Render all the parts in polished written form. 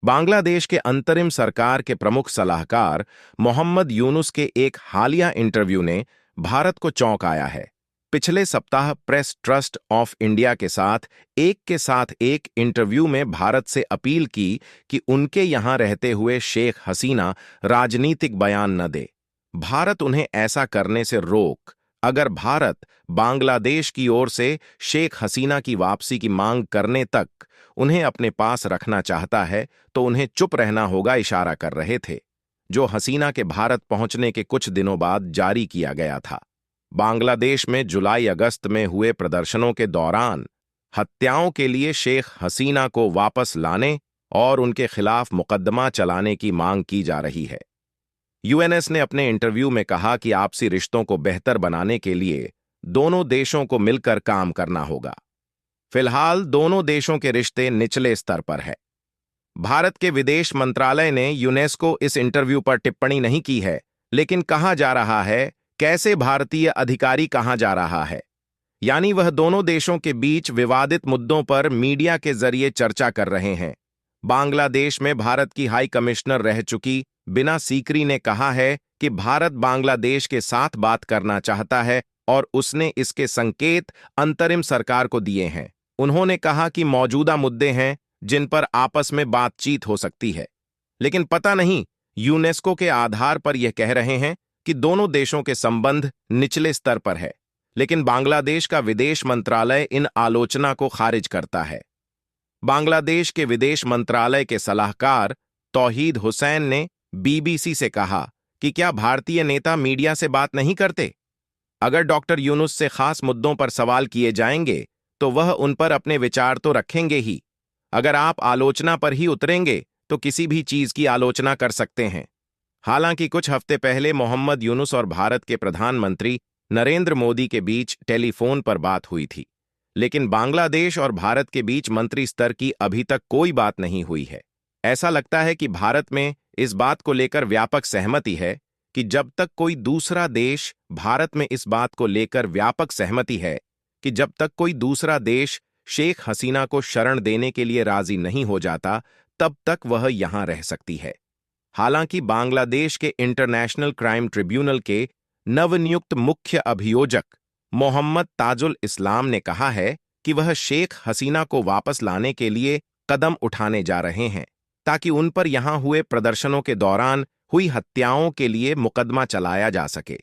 बांग्लादेश के अंतरिम सरकार के प्रमुख सलाहकार मोहम्मद यूनुस के एक हालिया इंटरव्यू ने भारत को चौंकाया है। पिछले सप्ताह प्रेस ट्रस्ट ऑफ इंडिया के साथ एक इंटरव्यू में भारत से अपील की कि उनके यहां रहते हुए शेख हसीना राजनीतिक बयान न दे। भारत उन्हें ऐसा करने से अगर भारत बांग्लादेश की ओर से शेख हसीना की वापसी की मांग करने तक उन्हें अपने पास रखना चाहता है तो उन्हें चुप रहना होगा, इशारा कर रहे थे, जो हसीना के भारत पहुंचने के कुछ दिनों बाद जारी किया गया था। बांग्लादेश में जुलाई-अगस्त में हुए प्रदर्शनों के दौरान हत्याओं के लिए शेख हसीना को वापस लाने और उनके खिलाफ मुकदमा चलाने की मांग की जा रही है। यूएनएस ने अपने इंटरव्यू में कहा कि आपसी रिश्तों को बेहतर बनाने के लिए दोनों देशों को मिलकर काम करना होगा। फिलहाल दोनों देशों के रिश्ते निचले स्तर पर है। भारत के विदेश मंत्रालय ने यूनेस्को इस इंटरव्यू पर टिप्पणी नहीं की है, लेकिन कहा जा रहा है कैसे भारतीय अधिकारी कहा जा रहा है, यानी वह दोनों देशों के बीच विवादित मुद्दों पर मीडिया के जरिए चर्चा कर रहे हैं। बांग्लादेश में भारत की हाई कमिश्नर रह चुकी बिना सीकरी ने कहा है कि भारत बांग्लादेश के साथ बात करना चाहता है और उसने इसके संकेत अंतरिम सरकार को दिए हैं। उन्होंने कहा कि मौजूदा मुद्दे हैं जिन पर आपस में बातचीत हो सकती है, लेकिन पता नहीं यूनेस्को के आधार पर यह कह रहे हैं कि दोनों देशों के संबंध निचले स्तर पर है, लेकिन बांग्लादेश का विदेश मंत्रालय इन आलोचना को खारिज करता है। बांग्लादेश के विदेश मंत्रालय के सलाहकार तौहीद हुसैन ने बीबीसी से कहा कि क्या भारतीय नेता मीडिया से बात नहीं करते? अगर डॉक्टर यूनुस से खास मुद्दों पर सवाल किए जाएंगे तो वह उन पर अपने विचार तो रखेंगे ही। अगर आप आलोचना पर ही उतरेंगे तो किसी भी चीज की आलोचना कर सकते हैं। हालांकि कुछ हफ्ते पहले मोहम्मद यूनुस और भारत के प्रधानमंत्री नरेंद्र मोदी के बीच टेलीफोन पर बात हुई थी, लेकिन बांग्लादेश और भारत के बीच मंत्री स्तर की अभी तक कोई बात नहीं हुई है। ऐसा लगता है कि भारत में इस बात को लेकर व्यापक सहमति है कि जब तक कोई दूसरा देश भारत में इस बात को लेकर व्यापक सहमति है कि जब तक कोई दूसरा देश शेख हसीना को शरण देने के लिए राजी नहीं हो जाता, तब तक वह यहां रह सकती है। हालांकि बांग्लादेश के इंटरनेशनल क्राइम ट्रिब्यूनल के नवनियुक्त मुख्य अभियोजक मोहम्मद ताजुल इस्लाम ने कहा है कि वह शेख हसीना को वापस लाने के लिए कदम उठाने जा रहे हैं ताकि उन पर यहां हुए प्रदर्शनों के दौरान हुई हत्याओं के लिए मुकदमा चलाया जा सके।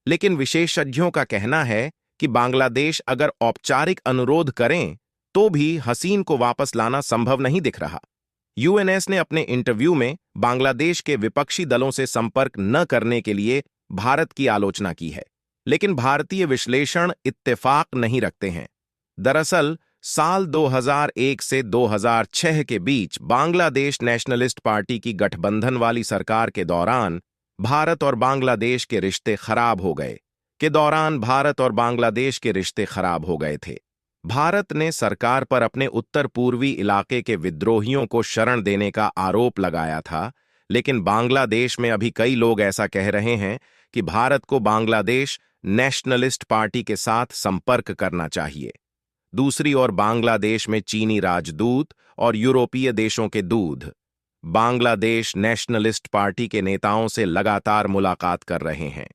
लेकिन विशेषज्ञों का कहना है कि बांग्लादेश अगर औपचारिक अनुरोध करें तो भी हसीन को वापस लाना संभव नहीं दिख रहा। यूएनएस ने अपने इंटरव्यू में बांग्लादेश के विपक्षी दलों से संपर्क न करने के लिए भारत की आलोचना की है, लेकिन भारतीय विश्लेषण इत्तेफाक नहीं रखते हैं। दरअसल साल 2001 से 2006 के बीच बांग्लादेश नेशनलिस्ट पार्टी की गठबंधन वाली सरकार के दौरान भारत और बांग्लादेश के रिश्ते खराब हो गए थे। भारत ने सरकार पर अपने उत्तर पूर्वी इलाके के विद्रोहियों को शरण देने का आरोप लगाया था, लेकिन बांग्लादेश में अभी कई लोग ऐसा कह रहे हैं कि भारत को बांग्लादेश नेशनलिस्ट पार्टी के साथ संपर्क करना चाहिए। दूसरी ओर बांग्लादेश में चीनी राजदूत और यूरोपीय देशों के दूत बांग्लादेश नेशनलिस्ट पार्टी के नेताओं से लगातार मुलाकात कर रहे हैं।